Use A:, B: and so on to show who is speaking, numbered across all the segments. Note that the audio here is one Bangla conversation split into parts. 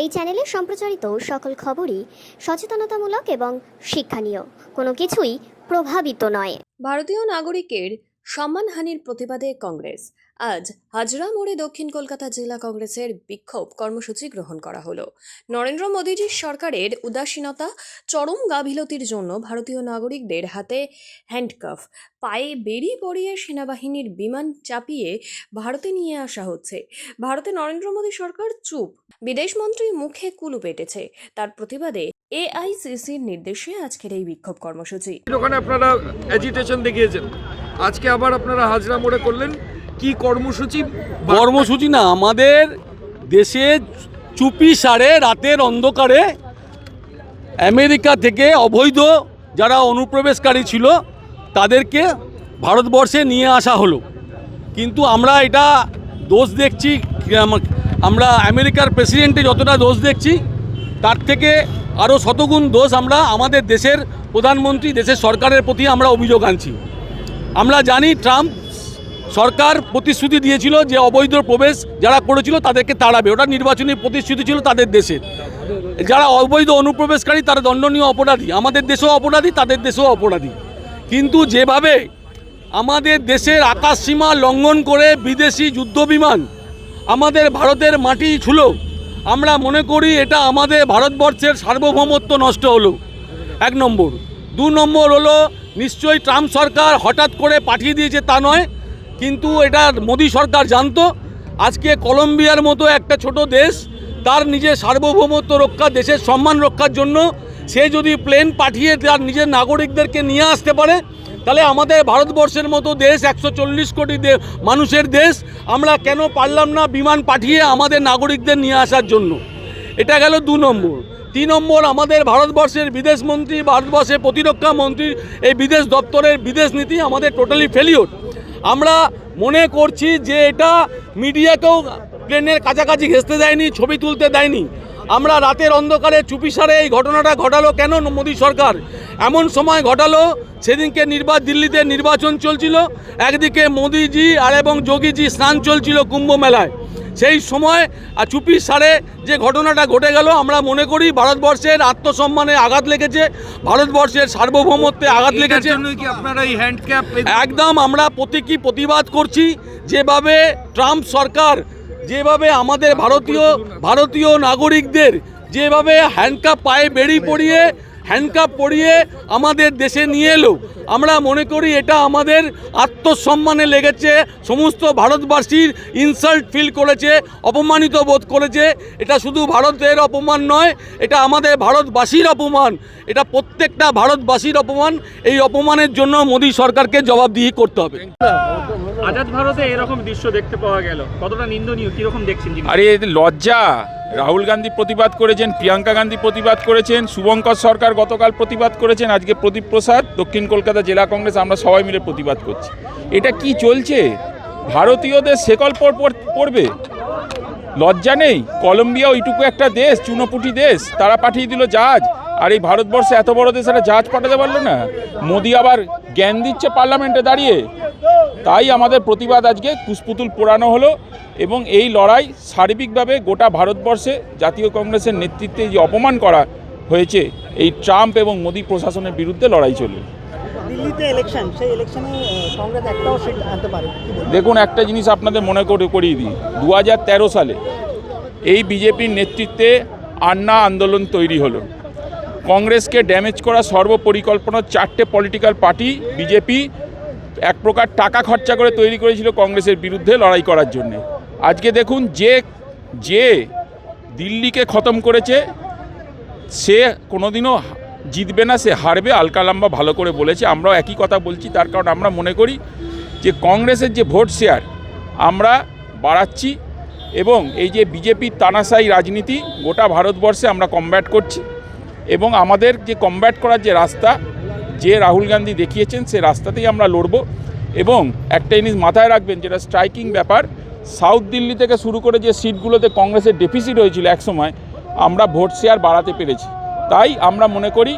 A: এই চ্যানেলে সম্প্রচারিত সকল খবরই সচেতনতামূলক এবং শিক্ষণীয়, কোনো কিছুই প্রভাবিত নয়। ভারতীয় নাগরিকের সম্মানহানির প্রতিবাদে কংগ্রেস আজ হাজরা মোড়ে দক্ষিণ কলকাতা জেলা কংগ্রেসের বিক্ষোভ কর্মসূচি গ্রহণ করা হলো। নরেন্দ্র মোদীজির সরকারের উদাসীনতা, চরম গাফিলতির জন্য ভারতীয় নাগরিকদের হাতে হ্যান্ডকাফ, পায়ে বেড়ি পরিয়ে সেনাবাহিনীর বিমান চাপিয়ে ভারতে নিয়ে আসা হচ্ছে। ভারতে নরেন্দ্র মোদী সরকার চুপ, বিদেশমন্ত্রী মুখে কুলু পেটেছে। তার প্রতিবাদে এআইসিসির নির্দেশে আজকের এই বিক্ষোভ কর্মসূচি।
B: ওখানে আপনারা এজিটেশন দেখিয়েছেন, আজকে আবার আপনারা হাজরা মোড়ে করলেন, কি কর্মসূচি?
C: কর্মসূচি না, আমাদের দেশে চুপি সারে রাতের অন্ধকারে আমেরিকা থেকে অবৈধ যারা অনুপ্রবেশকারী ছিল তাদেরকে ভারতবর্ষে নিয়ে আসা হলো। কিন্তু আমরা এটা দোষ দেখছি, আমরা আমেরিকার প্রেসিডেন্টে যতটা দোষ দেখছি তার থেকে আরও শতগুণ দোষ আমরা আমাদের দেশের প্রধানমন্ত্রী, দেশের সরকারের প্রতি আমরা অভিযোগ আনছি। আমরা জানি ট্রাম্প সরকার প্রতিশ্রুতি দিয়েছিল যে অবৈধ প্রবেশ যারা করেছিল তাদেরকে তাড়াবে, ওটা নির্বাচনী প্রতিশ্রুতি ছিল তাদের দেশের। যারা অবৈধ অনুপ্রবেশকারী তারা দণ্ডনীয় অপরাধী, আমাদের দেশেও অপরাধী, তাদের দেশেও অপরাধী। কিন্তু যেভাবে আমাদের দেশের আকাশসীমা লঙ্ঘন করে বিদেশি যুদ্ধবিমান আমাদের ভারতের মাটি ছুঁলো, আমরা মনে করি এটা আমাদের ভারতবর্ষের সার্বভৌমত্ব নষ্ট হলো, 1 নম্বর। 2 নম্বর হলো, নিশ্চয়ই ট্রাম্প সরকার হঠাৎ করে পাঠিয়ে দিয়েছে তা নয়, কিন্তু এটা মোদী সরকার জানতো। আজকে কলম্বিয়ার মতো একটা ছোট দেশ তার নিজের সার্বভৌমত্ব রক্ষা, দেশের সম্মান রক্ষার জন্য সে যদি প্লেন পাঠিয়ে তার নিজের নাগরিকদেরকে নিয়ে আসতে পারে, তাহলে আমাদের ভারতবর্ষের মতো দেশ, 140 কোটি মানুষের দেশ, আমরা কেন পারলাম না বিমান পাঠিয়ে আমাদের নাগরিকদের নিয়ে আসার জন্য? এটা গেল 2 নম্বর। 3 নম্বর, আমাদের ভারতবর্ষের বিদেশমন্ত্রী, ভারতবর্ষের প্রতিরক্ষা মন্ত্রীর এই বিদেশ দপ্তরের বিদেশ নীতি আমাদের টোটালি ফেলিওর। আমরা মনে করছি যে এটা মিডিয়াকেও প্লেনের কাছাকাছি ঘেঁষতে দেয়নি, ছবি তুলতে দেয়নি। আমরা রাতের অন্ধকারে চুপিসারে এই ঘটনাটা ঘটালো কেন মোদী সরকার? এমন সময় ঘটালো সেদিনকে দিল্লিতে নির্বাচন চলছিল, একদিকে মোদীজি আর এবং যোগীজি স্নান চলছিল কুম্ভ মেলায়। সেই সময় চুপি সারে যে ঘটনাটা ঘটে গেল, আমরা মনে করি ভারতবর্ষের আত্মসম্মানে আঘাত লেগেছে, ভারতবর্ষের সার্বভৌমত্বে আঘাত লেগেছে।
B: আপনারা এই হ্যান্ডক্যাপ
C: একদম আমরা প্রতিবাদ করছি। যেভাবে ট্রাম্প সরকার যেভাবে আমাদের ভারতীয় নাগরিকদের যেভাবে হ্যান্ডকাপ, পায়ে বেড়ি পরিয়ে হ্যান্ডকাপ পরিয়ে আমাদের দেশে নিয়ে এলো, আমরা মনে করি এটা আমাদের আত্মসম্মানে লেগেছে। সমস্ত ভারতবাসীর ইনসাল্ট ফিল করেছে, অপমানিত বোধ করেছে। এটা শুধু ভারতের অপমান নয়, এটা আমাদের ভারতবাসীর অপমান, এটা প্রত্যেকটা ভারতবাসীর অপমান। এই অপমানের জন্য মোদী সরকারকে জবাবদিহি করতে হবে।
D: আজাদ ভারতে এরকম দৃশ্য দেখতে পাওয়া গেল, কতটা নিন্দনীয়, কিরকম দেখছেন?
E: আরে লজ্জা। রাহুল গান্ধী প্রতিবাদ করেছেন, প্রিয়াঙ্কা গান্ধী প্রতিবাদ করেছেন, শুভঙ্কর সরকার গতকাল প্রতিবাদ করেছেন, আজকে প্রদীপ প্রসাদ, দক্ষিণ কলকাতা জেলা কংগ্রেস, আমরা সবাই মিলে প্রতিবাদ করছি। এটা কি চলছে? ভারতীয়দের শেকল পড়বে? লজ্জা নেই? কলম্বিয়া ওইটুকু একটা দেশ, চুনোপুটি দেশ, তারা পাঠিয়ে দিল জাহাজ, আর এই ভারতবর্ষে এত বড় দেশ একটা জাহাজ পাঠাতে পারলো না? মোদি আবার জ্ঞান দিচ্ছে পার্লামেন্টে দাঁড়িয়ে। তাই আমাদের প্রতিবাদ আজকে কুশপুতুল পোড়ানো হলো, এবং এই লড়াই সার্বিকভাবে গোটা ভারতবর্ষে জাতীয় কংগ্রেসের নেতৃত্বে যে অপমান করা হয়েছে এই ট্রাম্প এবং মোদি প্রশাসনের বিরুদ্ধে লড়াই চলবে।
F: দিল্লিতে ইলেকশন, সেই ইলেকশনে কংগ্রেস একটাও সিট আনতে পারে?
E: দেখুন, একটা জিনিস আপনাদের মনে করিয়ে দিই, 2013 সালে এই বিজেপির নেতৃত্বে আন্না আন্দোলন তৈরি হলো। কংগ্রেসকে ড্যামেজ করা সর্বপরিকল্পনা 4টে পলিটিক্যাল পার্টি, বিজেপি এক প্রকার টাকা খরচা করে তৈরি করেছিল কংগ্রেসের বিরুদ্ধে লড়াই করার জন্যে। আজকে দেখুন, যে দিল্লিকে খতম করেছে সে কোনোদিনও জিতবে না, সে হারবে। আলকা লাম্বা ভালো করে বলেছে, আমরাও একই কথা বলছি। তার কারণ আমরা মনে করি যে কংগ্রেসের যে ভোট শেয়ার আমরা বাড়াচ্ছি, এবং এই যে বিজেপির তানাশাই রাজনীতি গোটা ভারতবর্ষে আমরা কমব্যাট করছি, এবং আমাদের যে কমব্যাট করার যে রাস্তা যে রাহুল গান্ধী দেখিয়েছেন সে রাস্তাতেই আমরা লড়ব। এবং একটা জিনিস মাথায় রাখবেন, যেটা স্ট্রাইকিং ব্যাপার, সাউথ দিল্লি থেকে শুরু করে যে সিটগুলোতে কংগ্রেসের ডেফিসিট হয়েছিল একসময়, আমরা ভোট শেয়ার বাড়াতে পেরেছি। তাই আমরা মনে করি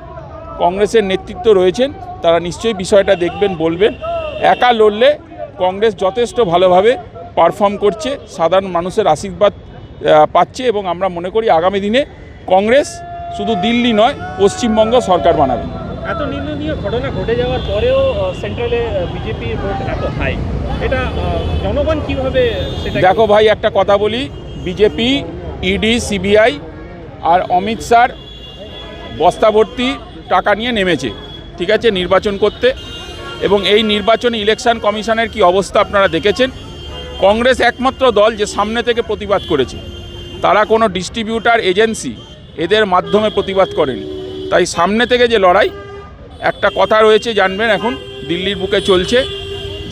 E: কংগ্রেসের নেতৃত্ব রয়েছেন, তারা নিশ্চয়ই বিষয়টা দেখবেন, বলবেন। একা লড়লে কংগ্রেস যথেষ্ট ভালোভাবে পারফর্ম করছে, সাধারণ মানুষের আশীর্বাদ পাচ্ছে এবং আমরা মনে করি আগামী দিনে কংগ্রেস শুধু দিল্লি নয় পশ্চিমবঙ্গ সরকার বানাবে।
D: এত নিন্দনীয় ঘটনা ঘটে যাওয়ার পরেও সেন্ট্রালে বিজেপির ভোট এত হাই, এটা জনগণ কিভাবে সেটা?
E: দেখো ভাই, একটা কথা বলি, বিজেপি, ইডি, সিবিআই আর অমিত শাহর বস্তা ভর্তি টাকা নিয়ে নেমেছে, ঠিক আছে, নির্বাচন করতে। এবং এই নির্বাচনী ইলেকশন কমিশনের কি অবস্থা আপনারা দেখেছেন। কংগ্রেস একমাত্র দল যে সামনে থেকে প্রতিবাদ করেছে, তারা কোনো ডিস্ট্রিবিউটার এজেন্সি এদের মাধ্যমে প্রতিবাদ করেনি। তাই সামনে থেকে যে লড়াই, একটা কথা রয়েছে জানবেন, এখন দিল্লির বুকে চলছে,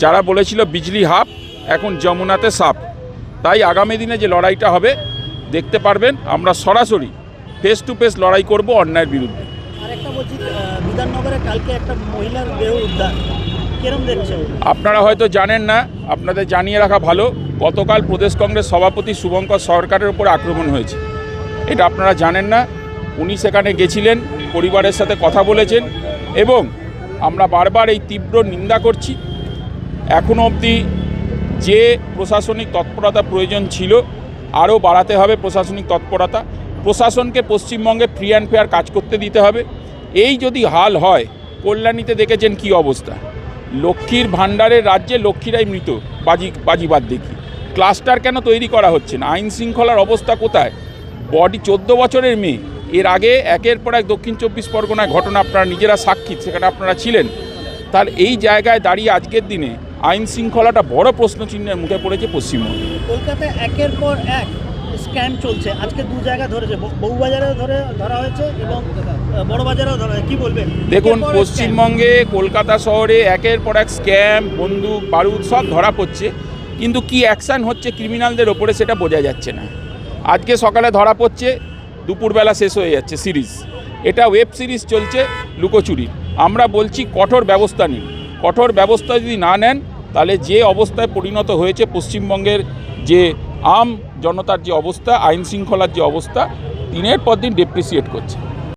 E: যারা বলেছিল বিজলি হাফ, এখন যমুনাতে সাপ। তাই আগামী দিনে যে লড়াইটা হবে দেখতে পারবেন, আমরা সরাসরি ফেস টু ফেস লড়াই করব অন্যায়ের বিরুদ্ধে।
F: আরেকটা বলছি, বিধাননগরে কালকে একটা মহিলার দেহ উদ্ধার, কিরম দেখছেন?
E: আপনারা হয়তো জানেন না, আপনাদের জানিয়ে রাখা ভালো, গতকাল প্রদেশ কংগ্রেস সভাপতি শুভঙ্কর সরকারের উপর আক্রমণ হয়েছে। এটা আপনারা জানেন না। উনি সেখানে গেছিলেন, পরিবারের সাথে কথা বলেছেন এবং আমরা বারবার এই তীব্র নিন্দা করছি। এখনও অবধি যে প্রশাসনিক তৎপরতা প্রয়োজন ছিল, আরও বাড়াতে হবে প্রশাসনিক তৎপরতা। প্রশাসনকে পশ্চিমবঙ্গে ফ্রি অ্যান্ড ফেয়ার কাজ করতে দিতে হবে। এই যদি হাল হয়, কল্যাণীতে দেখেছেন কি অবস্থা, লক্ষ্মীর ভাণ্ডারের রাজ্যে লক্ষ্মীরাই মৃত, বাজিবাদ দেখি। ক্লাস্টার কেন তৈরি করা হচ্ছে না? আইন শৃঙ্খলার অবস্থা কোথায়? বডি 14 বছরের মেয়ে, এর আগে একের পর এক দক্ষিণ 24 পরগনায় ঘটনা, আপনারা নিজেরা সাক্ষী, সেখানে আপনারা ছিলেন। তার এই জায়গায় দাঁড়িয়ে আজকের দিনে আইন শৃঙ্খলাটা বড় প্রশ্নচিহ্নের মুখে পড়েছে পশ্চিমবঙ্গে।
F: কলকাতায় একের পর এক স্ক্যাম চলছে, আজকে দু জায়গা ধরেছে, বউবাজারে ধরা হয়েছে এবং বড় বাজারেও ধরা হয়েছে, কি বলবেন?
E: দেখুন, পশ্চিমবঙ্গে কলকাতা শহরে একের পর এক স্ক্যাম, বন্দুক, বারুদ সব ধরা পড়ছে, কিন্তু কি অ্যাকশান হচ্ছে ক্রিমিনালদের ওপরে সেটা বোঝা যাচ্ছে না। আজকে সকালে ধরা পড়ছে, দুপুরবেলা শেষ হয়ে যাচ্ছে সিরিজ। এটা ওয়েব সিরিজ চলছে লুকোচুরি। আমরা বলছি কঠোর ব্যবস্থা নিন। কঠোর ব্যবস্থা যদি না নেন, তাহলে যে অবস্থায় পরিণত হয়েছে পশ্চিমবঙ্গের যে আম জনতার যে অবস্থা, আইন শৃঙ্খলার যে অবস্থা, দিনের পর দিন ডেপ্রিসিয়েট করছে।